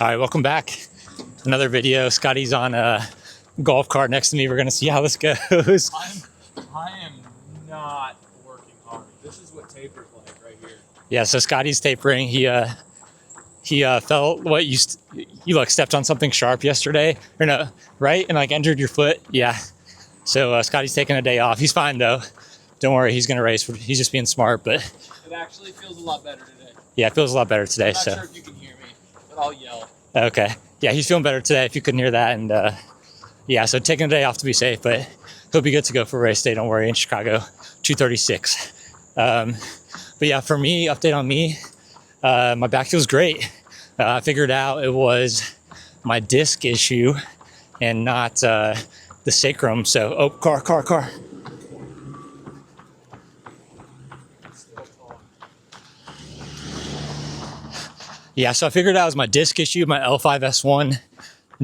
All right, welcome back. Another video. Scotty's on a golf cart next to me. We're gonna see how this goes. I am not working hard. This is what taper's like right here. Yeah, so Scotty's tapering. He felt what you like stepped on something sharp yesterday, or no, right? And like injured your foot. Yeah. So Scotty's taking a day off. He's fine though. Don't worry, he's gonna race. He's just being smart, but it actually feels a lot better today. Yeah, it feels a lot better today. I'm not so sure if you can hear me, but I'll yell. Okay. Yeah, he's feeling better today if you couldn't hear that. And yeah, so taking a day off to be safe, but he'll be good to go for race day. Don't worry, in Chicago, 2:36. But yeah, for me, update on me, my back feels great. I figured out it was my disc issue and not the sacrum. So, oh, car. Yeah, so I figured out it was my disc issue, my L5S1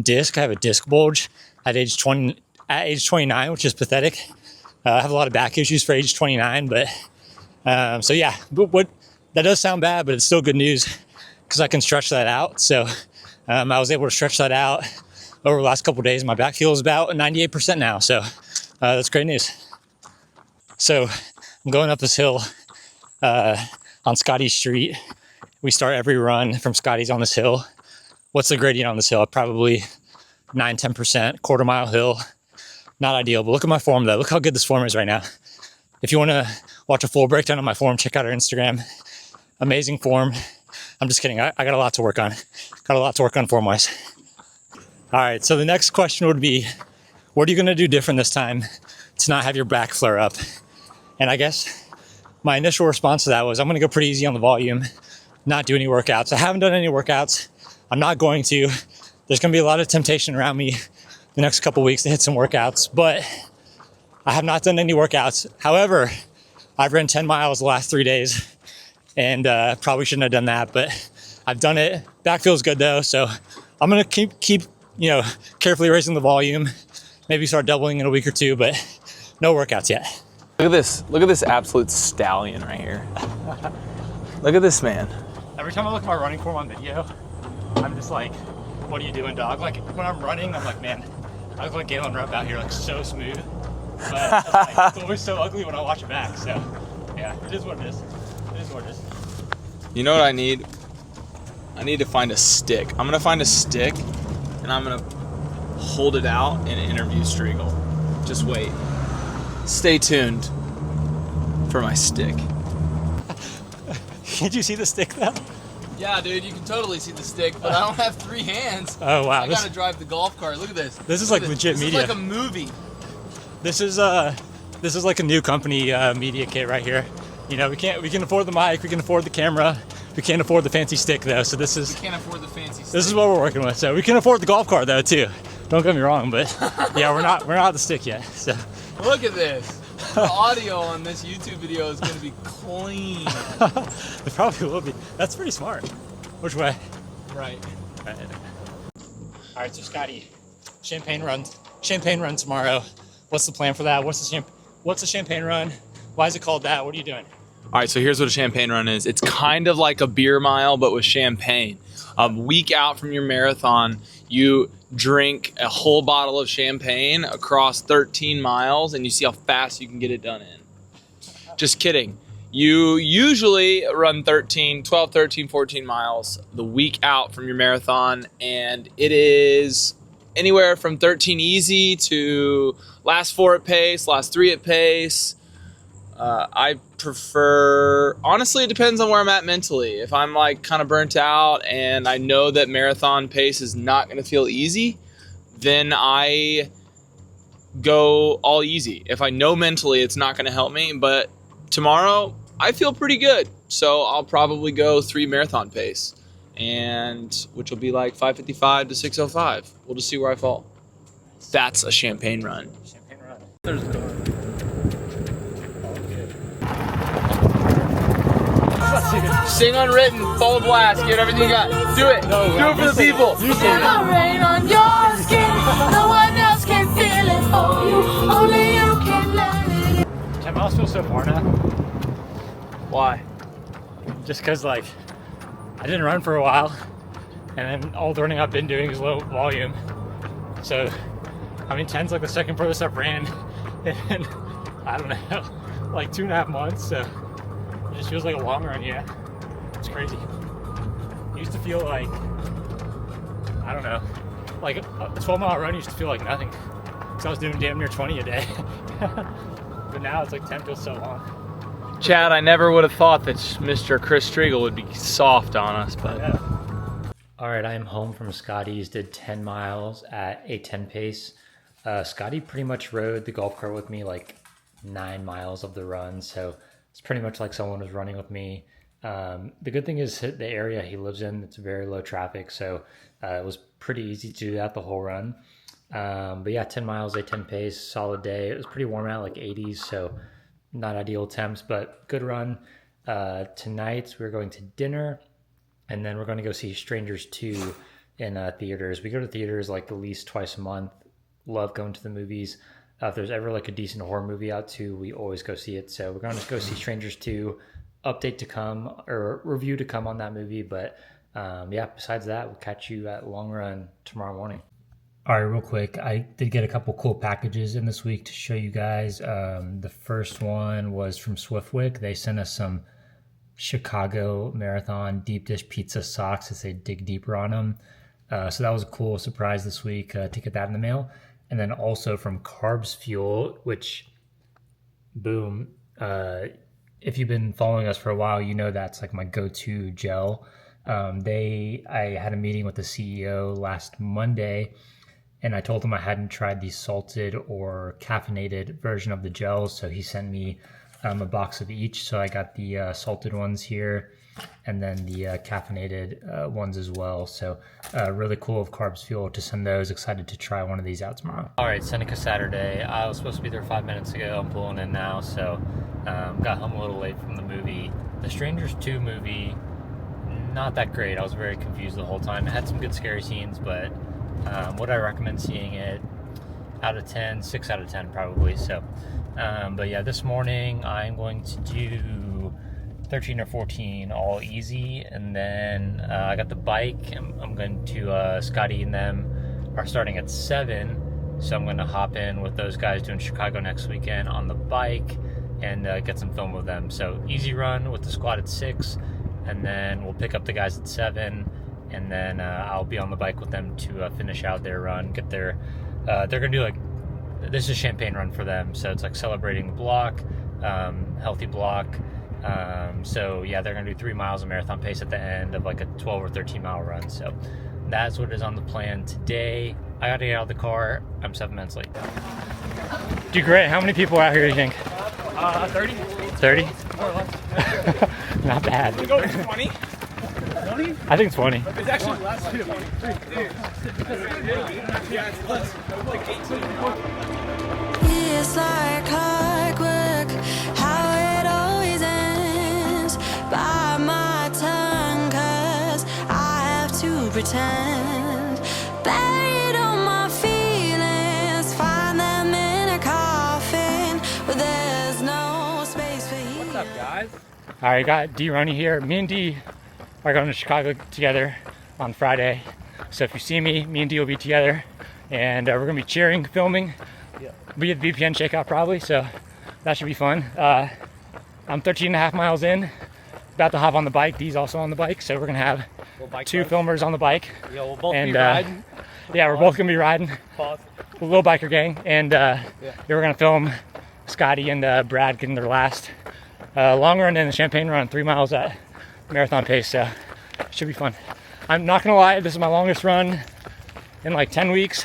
disc. I have a disc bulge at age 29, which is pathetic. I have a lot of back issues for age 29, but so yeah, but that does sound bad, but it's still good news because I can stretch that out. So I was able to stretch that out over the last couple of days. My back feels about 98% now, so that's great news. So I'm going up this hill on Scotty Street. We start every run from Scotty's on this hill. What's the gradient on this hill? Probably 9-10%, quarter mile hill. Not ideal, but look at my form though. Look how good this form is right now. If you want to watch a full breakdown of my form, check out our Instagram. Amazing form. I'm just kidding. I got a lot to work on. Got a lot to work on form-wise. All right, so the next question would be, what are you going to do different this time to not have your back flare up? And I guess my initial response to that was I'm going to go pretty easy on the volume, not do any workouts. I haven't done any workouts. I'm not going to. There's going to be a lot of temptation around me the next couple weeks to hit some workouts, but I have not done any workouts. However, I've ran 10 miles the last 3 days and probably shouldn't have done that, but I've done it. Back feels good though. So I'm going to keep, carefully raising the volume, maybe start doubling in a week or two, but no workouts yet. Look at this absolute stallion right here. Look at this man. Every time I look at my running form on video, I'm just like, what are you doing, dog? Like when I'm running, I'm like, man, I look like Galen Rupp out here, like so smooth. But it's always so ugly when I watch it back. So yeah, it is what it is. It is what it is. You know what I need? I need to find a stick. I'm gonna find a stick and I'm gonna hold it out and interview Striegel. Just wait. Stay tuned for my stick. Did you see the stick though? Yeah, dude, you can totally see the stick, but I don't have 3 hands. Oh wow! I gotta drive the golf cart. Look at this. This is like legit media. This is like a movie. This is like a new company media kit right here. We can afford the mic, we can afford the camera, we can't afford the fancy stick though. So this is. We can't afford the fancy stick. This is what we're working with. So we can afford the golf cart though too. Don't get me wrong, but yeah, we're not the stick yet. So. Look at this. The audio on this YouTube video is gonna be clean. It probably will be. That's pretty smart. Which way? Right. All right, so Scotty, champagne run tomorrow. What's the plan for that? What's the champagne run? Why is it called that? What are you doing? All right, so here's what a champagne run is. It's kind of like a beer mile, but with champagne. A week out from your marathon, you drink a whole bottle of champagne across 13 miles, and you see how fast you can get it done in. Just kidding. You usually run 12, 13, 14 miles the week out from your marathon, and it is anywhere from 13 easy to last 4 at pace, last 3 at pace. I prefer, honestly, it depends on where I'm at mentally. If I'm like kind of burnt out and I know that marathon pace is not going to feel easy, then I go all easy. If I know mentally it's not going to help me, but tomorrow I feel pretty good. So I'll probably go 3 marathon pace, and which will be like 5:55 to 6:05. We'll just see where I fall. That's a champagne run. Champagne run. There's a door. Sing unwritten, full blast, give everything you got. Do it. No, do it for the people. Rain on your skin. No one else can feel it for you. Only you can let it. 10 miles feels so far now. Why? Just because like I didn't run for a while, and then all the running I've been doing is low volume. So, I mean, 10's like the second furthest I've ran in, I don't know, like 2.5 months. So it just feels like a long run. Yeah, it's crazy. It used to feel like, I don't know, like a 12-mile run used to feel like nothing. So I was doing damn near 20 a day. But now it's like 10 feels so long. Chad, I never would have thought that Mr. Chris Striegel would be soft on us, but. Yeah. All right, I am home from Scotty's, did 10 miles at a 10 pace. Scotty pretty much rode the golf cart with me like 9 miles of the run. So it's pretty much like someone was running with me. The good thing is the area he lives in, it's very low traffic. So it was pretty easy to do that the whole run. But yeah, 10 miles, a 10 pace, solid day. It was pretty warm out, like 80s. So not ideal temps, but good run. Tonight we're going to dinner. And then we're going to go see Strangers 2 in theaters. We go to theaters like at least twice a month. Love going to the movies. If there's ever like a decent horror movie out too, we always go see it. So we're going to go see Strangers 2. Update to come, or review to come on that movie. But yeah, besides that, we'll catch you at Long Run tomorrow morning. All right, real quick. I did get a couple cool packages in this week to show you guys. The first one was from Swiftwick. They sent us some Chicago Marathon deep dish pizza socks that say dig deeper on them. So that was a cool surprise this week to get that in the mail. And then also from Carbs Fuel, which, boom, if you've been following us for a while, you know that's like my go-to gel. I had a meeting with the CEO last Monday, and I told him I hadn't tried the salted or caffeinated version of the gels, so he sent me a box of each. So I got the salted ones here, and then the caffeinated ones as well. So really cool of Carbs Fuel to send those. Excited to try one of these out tomorrow. All right, Seneca Saturday. I was supposed to be there 5 minutes ago. I'm pulling in now, so got home a little late from the movie. The Strangers 2 movie, not that great. I was very confused the whole time. It had some good scary scenes, but would I recommend seeing it? Out of 10, 6 out of 10 probably. So, but yeah, this morning I'm going to do 13 or 14 all easy, and then I got the bike. I'm going to Scotty and them are starting at 7, so I'm going to hop in with those guys doing Chicago next weekend on the bike and get some film with them. So easy run with the squad at 6, and then we'll pick up the guys at 7, and then I'll be on the bike with them to finish out their run. Get their they're gonna do like, this is a champagne run for them, so it's like celebrating the block, healthy block. So yeah, they're gonna do 3 miles of marathon pace at the end of like a 12 or 13 mile run. So that's what is on the plan today. I gotta get out of the car. I'm 7 minutes late. Dude, great. How many people are out here, do you think? 30? 30? More or less. Not bad. We go 20? 20? I think 20. It's actually less too. Yeah, it's less. Like 18. It's like clockwork, how it always ends. Bite my tongue, 'cause I have to pretend. Buried on my feelings, find them in a coffin, but there's no space for healing. What's up, guys? All right, got D Ronnie here. Me and D are going to Chicago together on Friday. So if you see me and D will be together, and we're going to be cheering, filming. Be at the VPN checkout probably, so that should be fun. I'm 13.5 miles in, about to hop on the bike. D's also on the bike, so we're going to have 2 filmers on the bike. Yeah, we'll both And be riding. yeah, we're both going to be riding. Pause. A little biker gang, and yeah, we're going to film Scotty and Brad getting their last long run and the champagne run, 3 miles at marathon pace, so it should be fun. I'm not gonna lie, this is my longest run in like 10 weeks,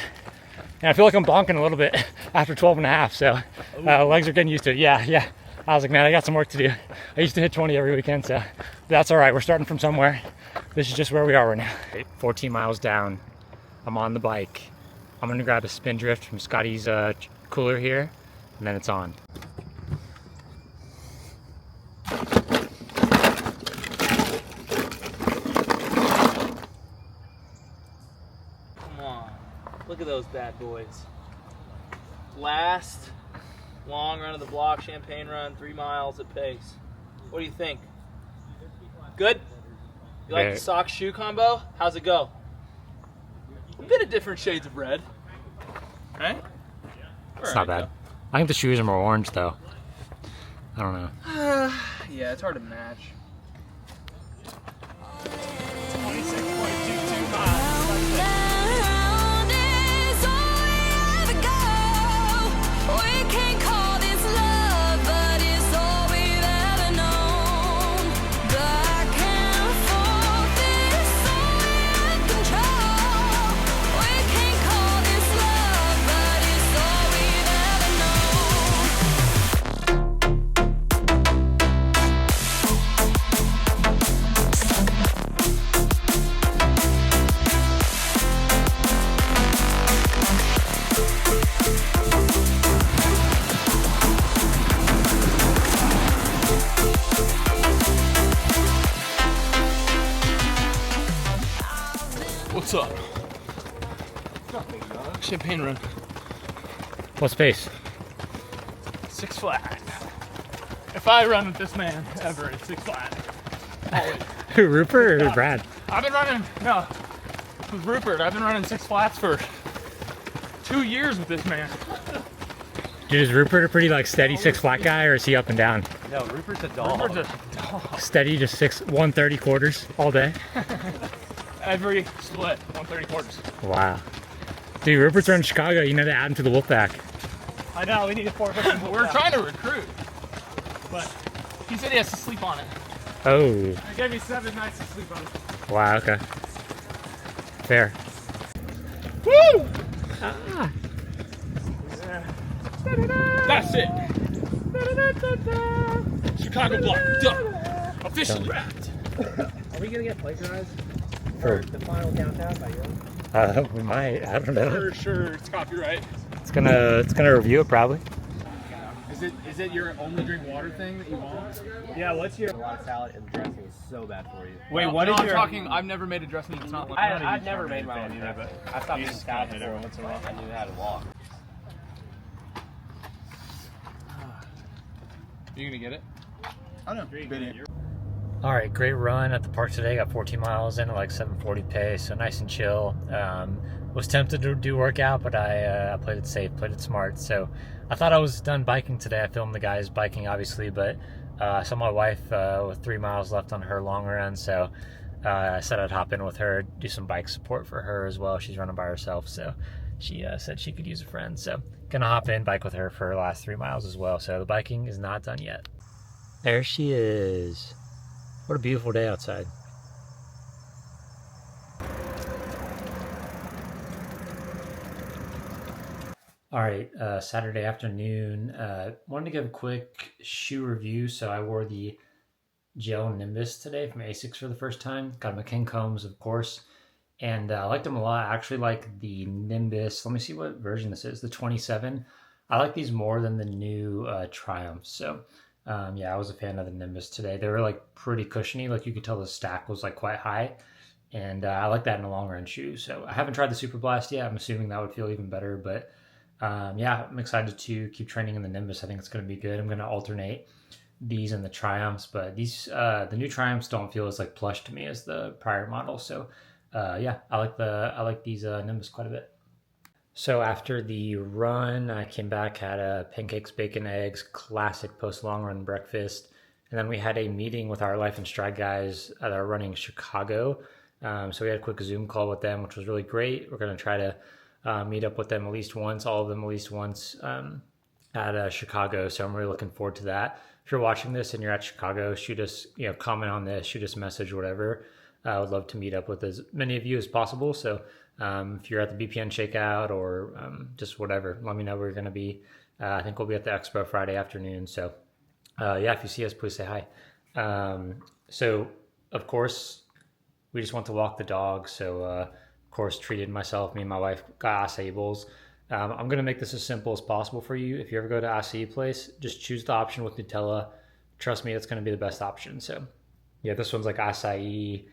and I feel like I'm bonking a little bit after 12 and a half, so legs are getting used to it. Yeah. I was like, man, I got some work to do. I used to hit 20 every weekend, so that's all right. We're starting from somewhere. This is just where we are right now. 14 miles down, I'm on the bike. I'm gonna grab a spin drift from Scotty's cooler here, and then it's on. Look at those bad boys. Last long run of the block, champagne run, 3 miles at pace. What do you think? Good? You like the sock shoe combo? How's it go? A bit of different shades of red. Right? It's not bad. I think the shoes are more orange though. I don't know. Yeah, it's hard to match. 26.22 miles. What's up? Champagne run. What space? 6 Flags. If I run with this man ever, it's 6 Flags. Always. Who, Rupert or Brad? I've been running, no, with Rupert. I've been running 6 Flats for 2 years with this man. Dude, is Rupert a pretty like steady 6 flat guy, or is he up and down? No, Rupert's a dog. Rupert's a dog. Steady, just 130 quarters all day. Every split, 130 quarters. Wow. Dude, Rupert's running Chicago. You need to add him to the Wolfpack. I know, we need a 450. We're trying to recruit, but he said he has to sleep on it. Oh. I gave me 7 nights to sleep on it. Wow. Okay. Fair. Woo! Ah. That's it. Chicago block done. Officially wrapped. Are we gonna get plagiarized For the final countdown by you? we might. I don't know. For sure, it's copyright. It's gonna review it probably. Is it your only drink water thing that you want? Yeah, what's your... A lot of salad and dressing is so bad for you. Wait, what is your... talking, I've never made a dressing that's not like... I've never made my own either, but I stopped eating salad every once in a while. I knew how to walk. You gonna get it? I don't know. All right, great run at the park today. Got 14 miles in at like 7:40 pace, so nice and chill. Was tempted to do workout, but I played it safe, played it smart. So I thought I was done biking today. I filmed the guys biking, obviously, but I saw my wife with 3 miles left on her long run, so I said I'd hop in with her, do some bike support for her as well. She's running by herself, so she said she could use a friend. So gonna hop in, bike with her for the last 3 miles as well. So the biking is not done yet. There she is. What a beautiful day outside. All right, Saturday afternoon. Wanted to give a quick shoe review. So I wore the Gel Nimbus today from Asics for the first time. Got them at King Combs, of course. And I liked them a lot. I actually like the Nimbus. Let me see what version this is. The 27. I like these more than the new Triumphs. So yeah, I was a fan of the Nimbus today. They were like pretty cushiony. Like you could tell the stack was like quite high. And I like that in a long run shoe. So I haven't tried the Super Blast yet. I'm assuming that would feel even better. But yeah, I'm excited to keep training in the Nimbus. I think it's going to be good. I'm going to alternate these and the Triumphs. But these, the new Triumphs don't feel as like plush to me as the prior model. So yeah, I like these Nimbus quite a bit. So after the run, I came back, had pancakes, bacon, eggs, classic post long run breakfast. And then we had a meeting with our Life and Stride guys that are running Chicago. So we had a quick Zoom call with them, which was really great. We're going to try to meet up with them at least once, all of them at least once at Chicago. So I'm really looking forward to that. If you're watching this and you're at Chicago, shoot us, comment on this, shoot us a message, whatever. I would love to meet up with as many of you as possible. So if you're at the BPN Shakeout or just whatever, let me know where you're going to be. I think we'll be at the Expo Friday afternoon. So yeah, if you see us, please say hi. So of course, we just want to walk the dog. So of course, treated myself, me and my wife got acai bowls. I'm going to make this as simple as possible for you. If you ever go to acai place, just choose the option with Nutella. Trust me, it's going to be the best option. So yeah, this one's like acai,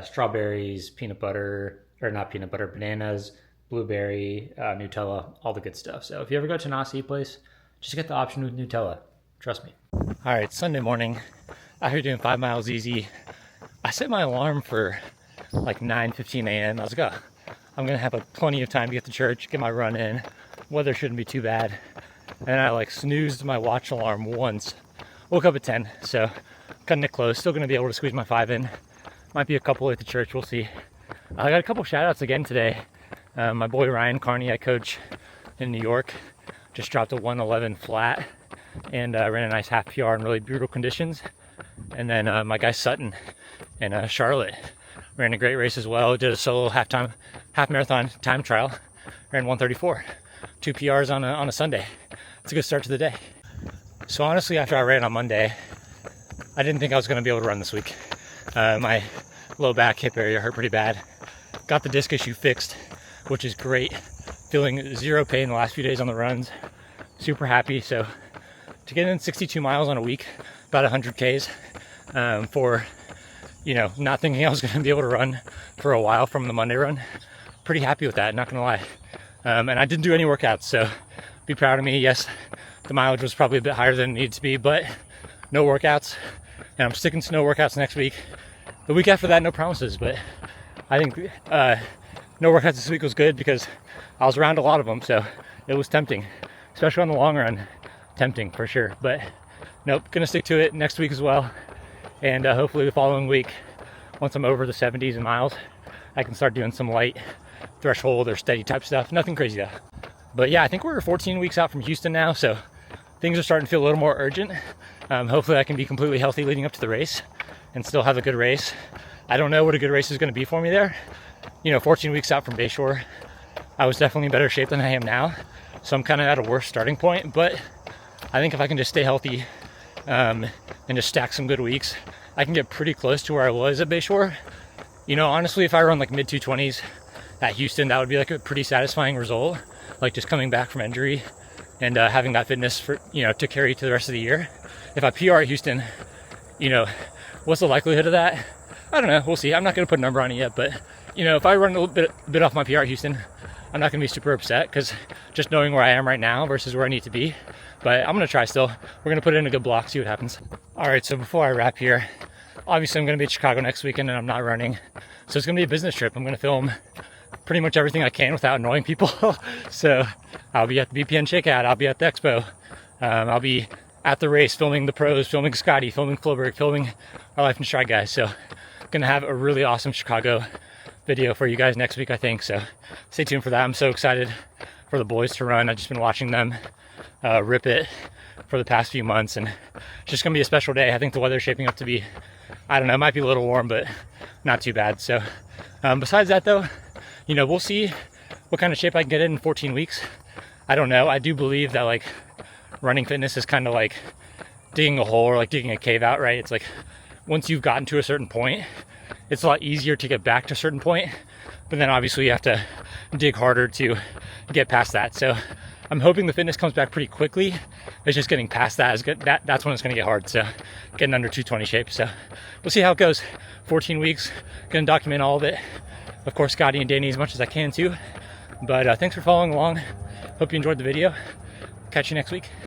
strawberries, peanut butter, or not peanut butter, bananas, blueberry, Nutella, all the good stuff. So if you ever go to an acai place, just get the option with Nutella. Trust me. All right, Sunday morning, out here doing 5 miles easy. I set my alarm for like 9:15 a.m. I was like, oh, I'm gonna have plenty of time to get to church, get my run in. Weather shouldn't be too bad. And I like snoozed my watch alarm once. Woke up at 10, so cutting it close. Still gonna be able to squeeze my 5 in. Might be a couple at the church, we'll see. I got a couple shout outs again today. My boy Ryan Carney, I coach in New York, just dropped a 1:11 flat and ran a nice half PR in really brutal conditions. And then my guy Sutton in Charlotte ran a great race as well. Did a solo half marathon time trial, ran 1:34. 2 PRs on a Sunday. It's a good start to the day. So honestly, after I ran on Monday, I didn't think I was going to be able to run this week. My low back hip area hurt pretty bad. Got the disc issue fixed, which is great. Feeling zero pain the last few days on the runs. Super happy. So to get in 62 miles on a week, about 100 Ks, for, not thinking I was going to be able to run for a while from the Monday run. Pretty happy with that, not going to lie. And I didn't do any workouts, so be proud of me. Yes, the mileage was probably a bit higher than it needed to be, but no workouts. And I'm sticking to no workouts next week. The week after that, no promises, but I think no workouts this week was good because I was around a lot of them, so it was tempting, especially on the long run. Tempting for sure, but nope, gonna stick to it next week as well. And hopefully the following week, once I'm over the 70s in miles, I can start doing some light threshold or steady type stuff. Nothing crazy though. But yeah, I think we're 14 weeks out from Houston now, so things are starting to feel a little more urgent. Hopefully I can be completely healthy leading up to the race and still have a good race. I don't know what a good race is going to be for me there. 14 weeks out from Bayshore, I was definitely in better shape than I am now, so I'm kind of at a worse starting point. But I think if I can just stay healthy and just stack some good weeks, I can get pretty close to where I was at Bayshore. Honestly, if I run like mid 220s at Houston, that would be like a pretty satisfying result. Like just coming back from injury and having that fitness for to carry to the rest of the year. If I PR at Houston, what's the likelihood of that? I don't know. We'll see. I'm not going to put a number on it yet, but if I run a little bit off my PR at Houston, I'm not going to be super upset because just knowing where I am right now versus where I need to be. But I'm going to try still. We're going to put in a good block, see what happens. All right, so before I wrap here, obviously I'm going to be at Chicago next weekend and I'm not running. So it's going to be a business trip. I'm going to film pretty much everything I can without annoying people. So I'll be at the BPN Shakeout. I'll be at the Expo. I'll be at the race, filming the pros, filming Scotty, filming Floberg, filming our Life in Stride guys. So going to have a really awesome Chicago video for you guys next week, I think. So stay tuned for that. I'm so excited for the boys to run. I've just been watching them rip it for the past few months, and it's just gonna be a special day. I think the weather's shaping up to be, I don't know, it might be a little warm, but not too bad. So besides that though, we'll see what kind of shape I can get in 14 weeks. I don't know. I do believe that like running fitness is kind of like digging a hole or like digging a cave out, right? It's like once you've gotten to a certain point, it's a lot easier to get back to a certain point, but then obviously you have to dig harder to get past that. So I'm hoping the fitness comes back pretty quickly. It's just getting past that is good. That's when it's going to get hard. So getting under 220 shape. So we'll see how it goes. 14 weeks, going to document all of it. Of course, Scotty and Danny as much as I can too. But thanks for following along. Hope you enjoyed the video. Catch you next week.